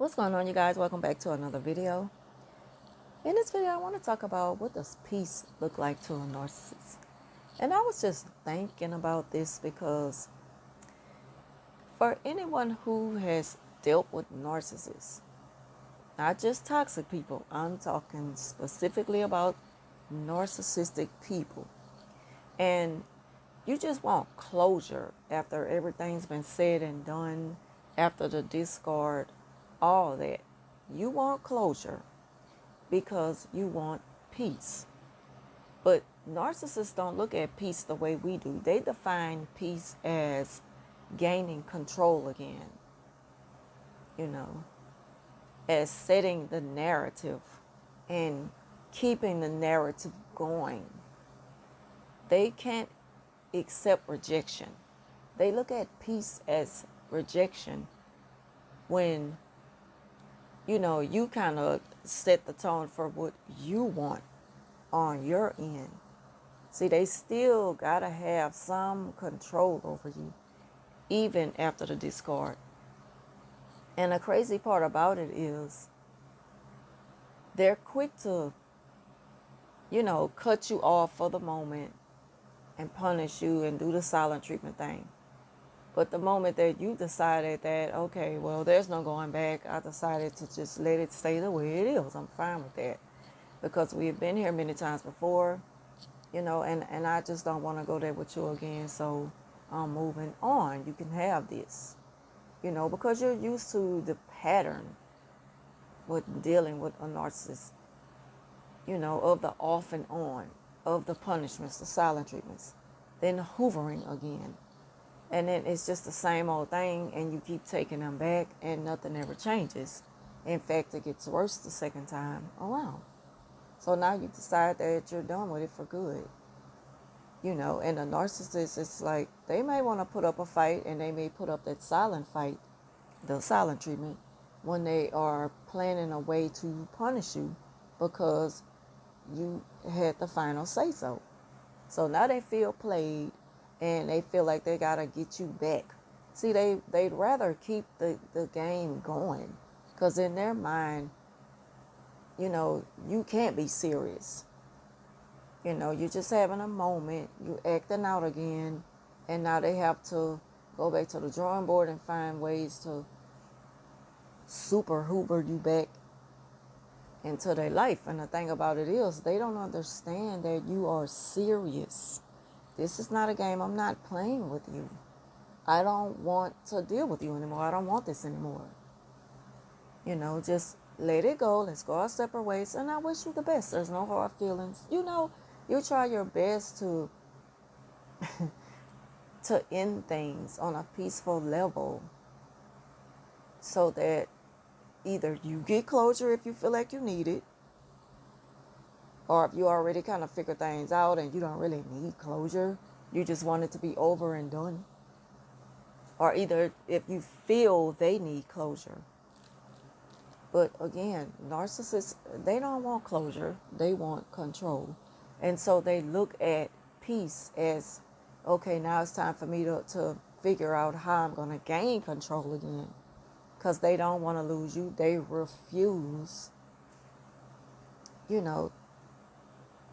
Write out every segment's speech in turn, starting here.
What's going on, you guys? Welcome back to another video. In this video, I want to talk about what does peace look like to a narcissist. And I was just thinking about this because for anyone who has dealt with narcissists, not just toxic people, I'm talking specifically about narcissistic people. And you just want closure after everything's been said and done, after the discard, all that. You want closure because you want peace. But narcissists don't look at peace the way we do. They define peace as gaining control again, you know, as setting the narrative and keeping the narrative going. They can't accept rejection. They look at peace as rejection when, you kind of set the tone for what you want on your end. See, they still got to have some control over you, even after the discard. And the crazy part about it is they're quick to, cut you off for the moment and punish you and do the silent treatment thing. But the moment that you decided that, okay, well, there's no going back, I decided to just let it stay the way it is. I'm fine with that. Because we've been here many times before, and I just don't want to go there with you again. So I'm moving on. You can have this, because you're used to the pattern with dealing with a narcissist, of the off and on, of the punishments, the silent treatments, then hoovering again. And then it's just the same old thing, and you keep taking them back, and nothing ever changes. In fact, it gets worse the second time around. So now you decide that you're done with it for good. And the narcissist, it's like they may want to put up a fight, and they may put up that silent fight, the silent treatment, when they are planning a way to punish you because you had the final say so. So now they feel played, and they feel like they got to get you back. See, they'd rather keep the game going because in their mind, you can't be serious. You're just having a moment, you acting out again, and now they have to go back to the drawing board and find ways to super hoover you back into their life. And the thing about it is, they don't understand that you are serious. This is not a game. I'm not playing with you. I don't want to deal with you anymore. I don't want this anymore. Just let it go. Let's go our separate ways. And I wish you the best. There's no hard feelings. You try your best to to end things on a peaceful level so that either you get closure if you feel like you need it, or if you already kind of figure things out and you don't really need closure, you just want it to be over and done. Or either if you feel they need closure. But again, narcissists, they don't want closure. They want control. And so they look at peace as, okay, now it's time for me to figure out how I'm going to gain control again. Because they don't want to lose you. They refuse,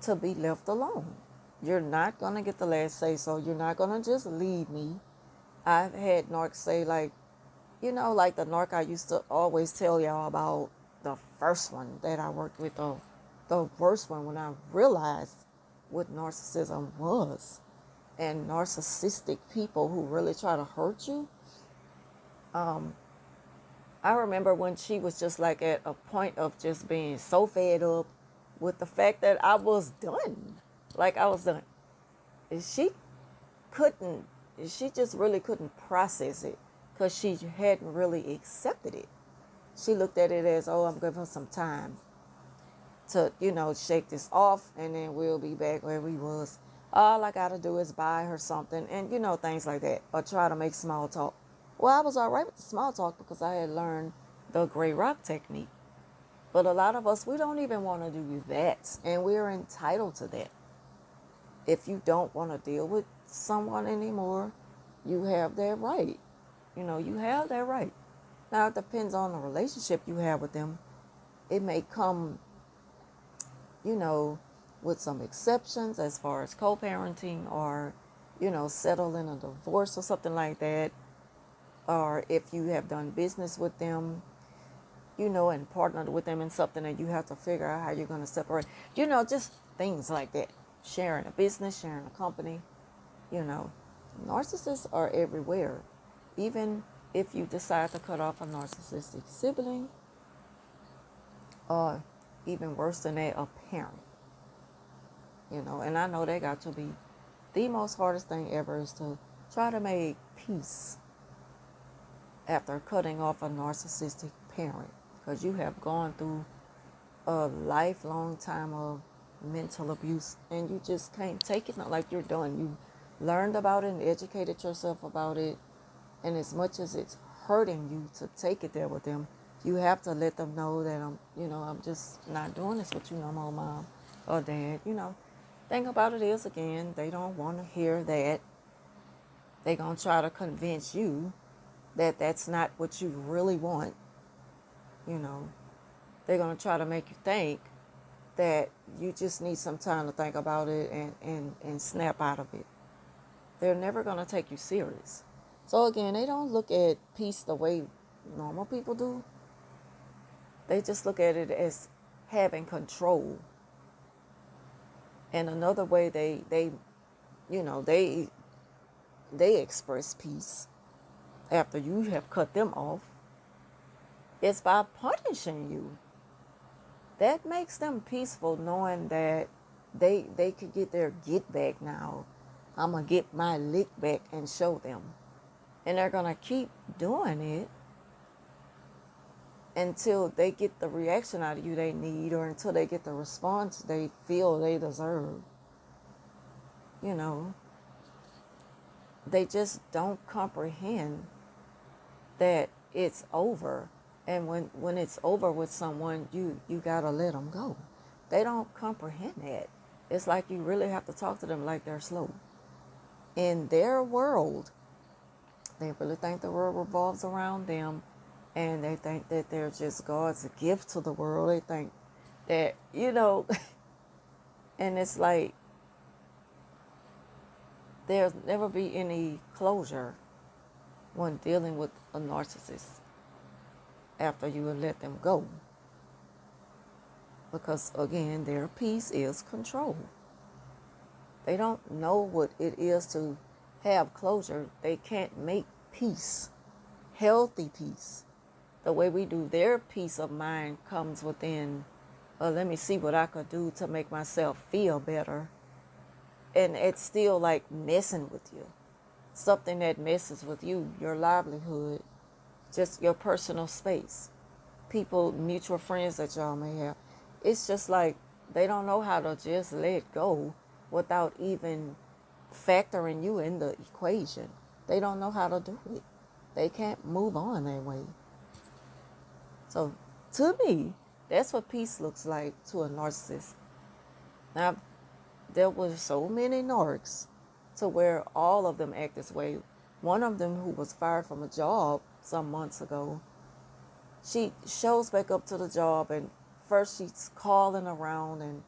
to be left alone. You're not going to get the last say so. You're not going to just leave me. I've had narcs say, like the narc I used to always tell y'all about, the first one that I worked with, the worst one, when I realized what narcissism was and narcissistic people who really try to hurt you. I remember when she was just like at a point of just being so fed up with the fact that I was done. Like I was done. She couldn't, she just really couldn't process it because she hadn't really accepted it. She looked at it as, oh, I'm giving her some time to, shake this off, and then we'll be back where we was. All I got to do is buy her something and, things like that, or try to make small talk. Well, I was all right with the small talk because I had learned the gray rock technique. But a lot of us, we don't even want to do that, and we're entitled to that. If you don't want to deal with someone anymore, you have that right. You have that right. Now, it depends on the relationship you have with them. It may come, you know, with some exceptions as far as co-parenting or, settle in a divorce or something like that. Or if you have done business with them, and partnered with them in something and you have to figure out how you're going to separate, just things like that. Sharing a business, sharing a company, you know. Narcissists are everywhere. Even if you decide to cut off a narcissistic sibling, or even worse than that, a parent. And I know that got to be the most hardest thing ever, is to try to make peace after cutting off a narcissistic parent, because you have gone through a lifelong time of mental abuse and you just can't take it. Not like you're done. You learned about it and educated yourself about it, and as much as it's hurting you to take it there with them, you have to let them know that I'm just not doing this with you no more, mom or dad. Thing about it is, again, they don't want to hear that. They're going to try to convince you that that's not what you really want. They're going to try to make you think that you just need some time to think about it and snap out of it. They're never going to take you serious. So again, they don't look at peace the way normal people do. They just look at it as having control. And another way they express peace after you have cut them off is by punishing you. That makes them peaceful, knowing that they could get their get back now. I'm going to get my lick back and show them. And they're going to keep doing it until they get the reaction out of you they need, or until they get the response they feel they deserve. They just don't comprehend that it's over. And when it's over with someone, you got to let them go. They don't comprehend that. It's like you really have to talk to them like they're slow. In their world, they really think the world revolves around them, and they think that they're just God's gift to the world. They think that, and it's like there's never be any closure when dealing with a narcissist after you let them go. Because, again, their peace is control. They don't know what it is to have closure. They can't make peace, healthy peace, the way we do. Their peace of mind comes within, let me see what I could do to make myself feel better. And it's still like messing with you. Something that messes with you, your livelihood, just your personal space. People, mutual friends that y'all may have. It's just like they don't know how to just let go without even factoring you in the equation. They don't know how to do it. They can't move on that way. So to me, that's what peace looks like to a narcissist. Now, there were so many narcs to where all of them act this way. One of them, who was fired from a job some months ago, she shows back up to the job, and first she's calling around,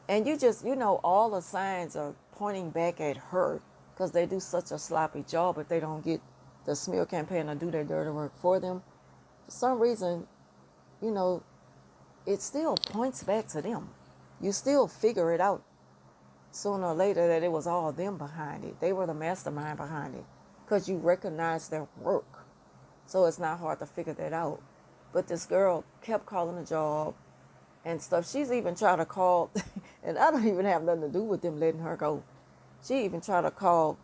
and you just, all the signs are pointing back at her, because they do such a sloppy job. If they don't get the smear campaign to do their dirty work for them, for some reason, it still points back to them. You still figure it out sooner or later that it was all them behind it. They were the mastermind behind it, because you recognize their work. So it's not hard to figure that out. But this girl kept calling the job and stuff. She's even tried to call, and I don't even have nothing to do with them letting her go. She even tried to call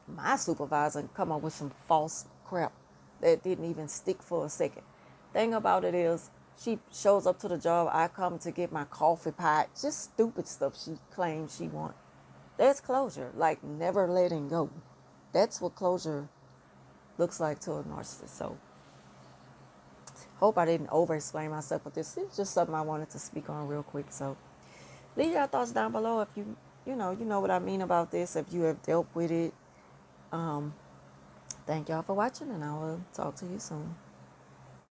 my supervisor and come up with some false crap that didn't even stick for a second. Thing about it is, she shows up to the job. I come to get my coffee pot. Just stupid stuff she claims she wants. That's closure, like never letting go. That's what closure looks like to a narcissist. So, hope I didn't over-explain myself with this. It's just something I wanted to speak on real quick. So, leave your thoughts down below if you know what I mean about this. If you have dealt with it, Thank y'all for watching, and I will talk to you soon.